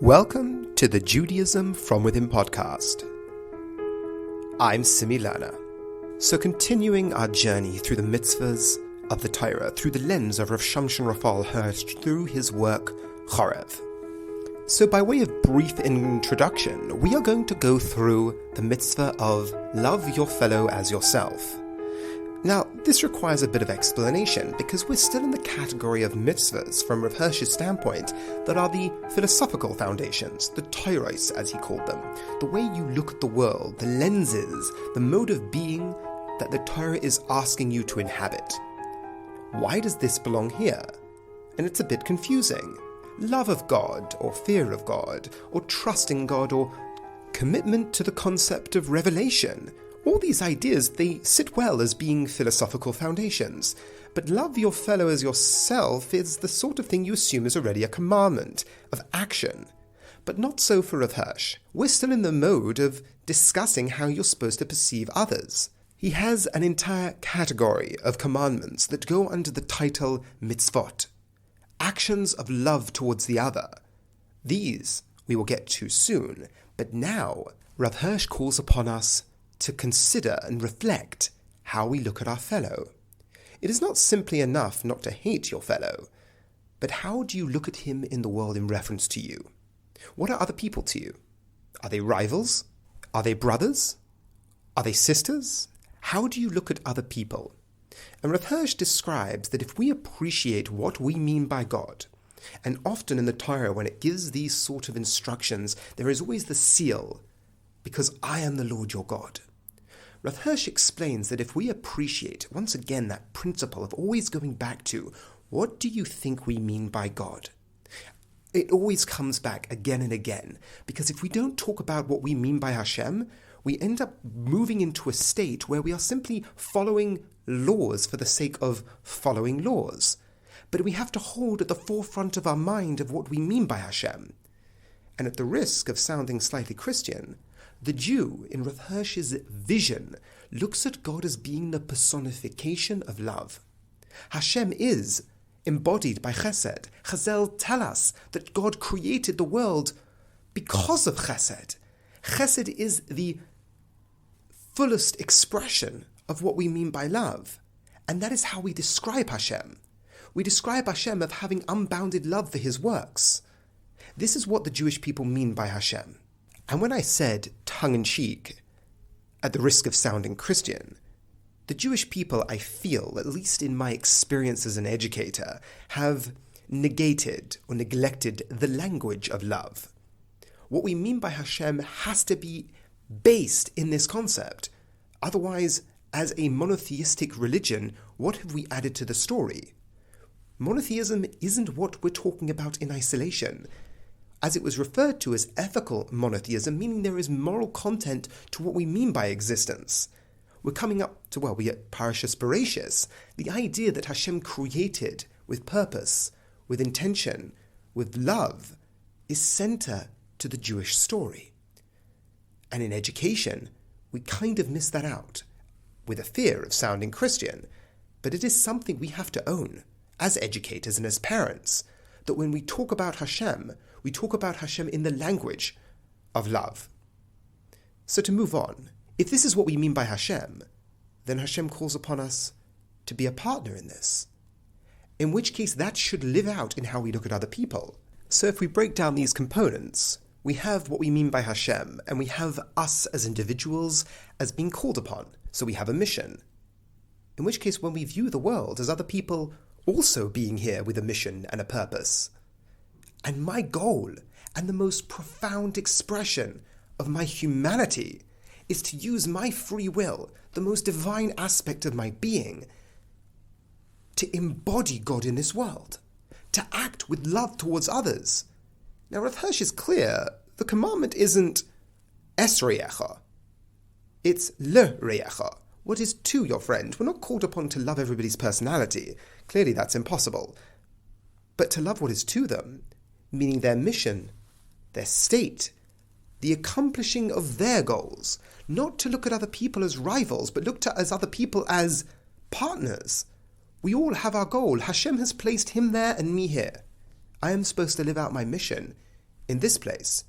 Welcome to the Judaism From Within podcast. I'm Simi Lerner. So continuing our journey through the mitzvahs of the Torah through the lens of Rav Samson Raphael Hirsch through his work HOREB. So by way of brief introduction, we are going to go through the mitzvah of love your fellow as yourself. Now, this requires a bit of explanation because we're still in the category of mitzvahs from Rav Hirsch's standpoint that are the philosophical foundations, the Torahs as he called them, the way you look at the world, the lenses, the mode of being that the Torah is asking you to inhabit. Why does this belong here? And it's a bit confusing. Love of God, or fear of God, or trust in God, or commitment to the concept of revelation. All these ideas, they sit well as being philosophical foundations, but love your fellow as yourself is the sort of thing you assume is already a commandment of action. But not so for Rav Hirsch. We're still in the mode of discussing how you're supposed to perceive others. He has an entire category of commandments that go under the title mitzvot, actions of love towards the other. These we will get to soon, but now Rav Hirsch calls upon us to consider and reflect how we look at our fellow. It is not simply enough not to hate your fellow, but how do you look at him in the world in reference to you? What are other people to you? Are they rivals? Are they brothers? Are they sisters? How do you look at other people? And Rav Hirsch describes that if we appreciate what we mean by God, and often in the Torah when it gives these sort of instructions, there is always the seal, because I am the Lord your God. Rav Hirsch explains that if we appreciate, once again, that principle of always going back to, what do you think we mean by God? It always comes back again and again, because if we don't talk about what we mean by Hashem, we end up moving into a state where we are simply following laws for the sake of following laws. But we have to hold at the forefront of our mind of what we mean by Hashem. And at the risk of sounding slightly Christian, the Jew, in Rav Hirsch's vision, looks at God as being the personification of love. Hashem is embodied by chesed. Chazal tell us that God created the world because of chesed. Chesed is the fullest expression of what we mean by love. And that is how we describe Hashem. We describe Hashem of having unbounded love for his works. This is what the Jewish people mean by Hashem. And when I said tongue-in-cheek, at the risk of sounding Christian, the Jewish people, I feel, at least in my experience as an educator, have negated or neglected the language of love. What we mean by Hashem has to be based in this concept. Otherwise, as a monotheistic religion, what have we added to the story? Monotheism isn't what we're talking about in isolation. As it was referred to as ethical monotheism, meaning there is moral content to what we mean by existence. We're coming up to, we at Parashas Bereshis, the idea that Hashem created with purpose, with intention, with love, is center to the Jewish story. And in education, we kind of miss that out, with a fear of sounding Christian, but it is something we have to own, as educators and as parents, that when we talk about Hashem, we talk about Hashem in the language of love. So to move on, if this is what we mean by Hashem, then Hashem calls upon us to be a partner in this. In which case that should live out in how we look at other people. So if we break down these components, we have what we mean by Hashem, and we have us as individuals as being called upon. So we have a mission. In which case when we view the world as other people also being here with a mission and a purpose. And my goal, and the most profound expression of my humanity, is to use my free will, the most divine aspect of my being, to embody God in this world, to act with love towards others. Now, Rav Hirsch is clear, the commandment isn't es re'echa, it's le re'echa. What is to your friend? We're not called upon to love everybody's personality. Clearly that's impossible. But to love what is to them, meaning their mission, their state, the accomplishing of their goals, not to look at other people as rivals, but look at other people as partners. We all have our goal. Hashem has placed him there and me here. I am supposed to live out my mission in this place,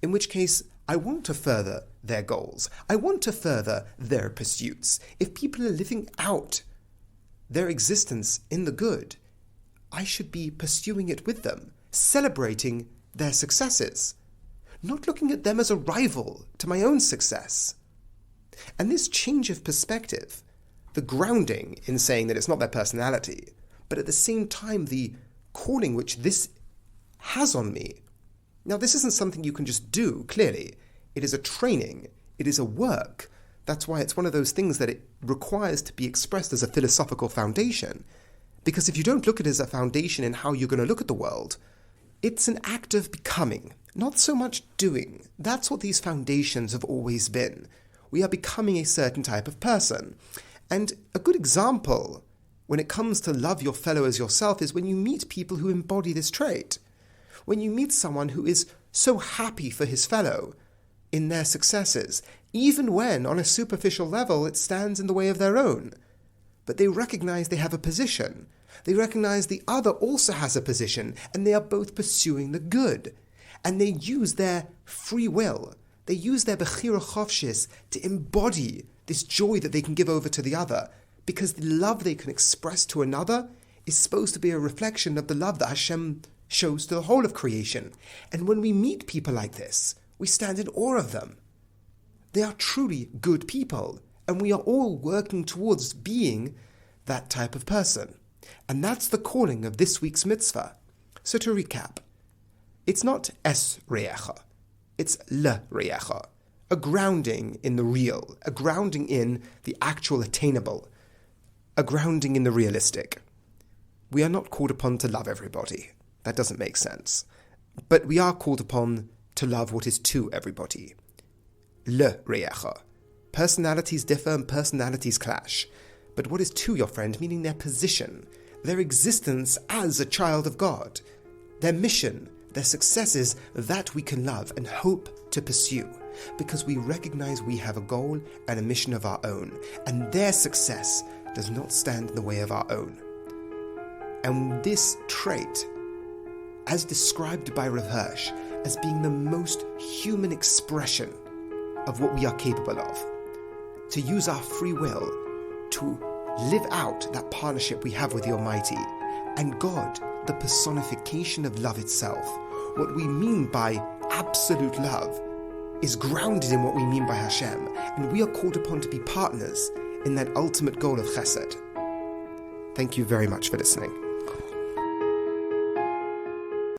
in which case I want to further their goals. I want to further their pursuits. If people are living out their existence in the good, I should be pursuing it with them, celebrating their successes, not looking at them as a rival to my own success. And this change of perspective, the grounding in saying that it's not their personality, but at the same time the calling which this has on me. Now, this isn't something you can just do, clearly. It is a training. It is a work. That's why it's one of those things that it requires to be expressed as a philosophical foundation. Because if you don't look at it as a foundation in how you're going to look at the world, it's an act of becoming, not so much doing. That's what these foundations have always been. We are becoming a certain type of person. And a good example when it comes to love your fellow as yourself is when you meet people who embody this trait. When you meet someone who is so happy for his fellow in their successes, even when on a superficial level it stands in the way of their own. But they recognize they have a position. They recognize the other also has a position, and they are both pursuing the good. And they use their free will. They use their bechira chovshis to embody this joy that they can give over to the other, because the love they can express to another is supposed to be a reflection of the love that Hashem shows to the whole of creation. And when we meet people like this, we stand in awe of them. They are truly good people, and we are all working towards being that type of person. And that's the calling of this week's mitzvah. So to recap, it's not es re'echa, it's le re'echa, a grounding in the real, a grounding in the actual attainable, a grounding in the realistic. We are not called upon to love everybody. That doesn't make sense. But we are called upon to love what is to everybody. Le re'echa. Personalities differ and personalities clash. But what is to your friend, meaning their position, their existence as a child of God, their mission, their successes, that we can love and hope to pursue, because we recognize we have a goal and a mission of our own, and their success does not stand in the way of our own. And this trait, as described by Rav Hirsch, as being the most human expression of what we are capable of, to use our free will to live out that partnership we have with the Almighty, and God, the personification of love itself. What we mean by absolute love is grounded in what we mean by Hashem, and we are called upon to be partners in that ultimate goal of chesed. Thank you very much for listening.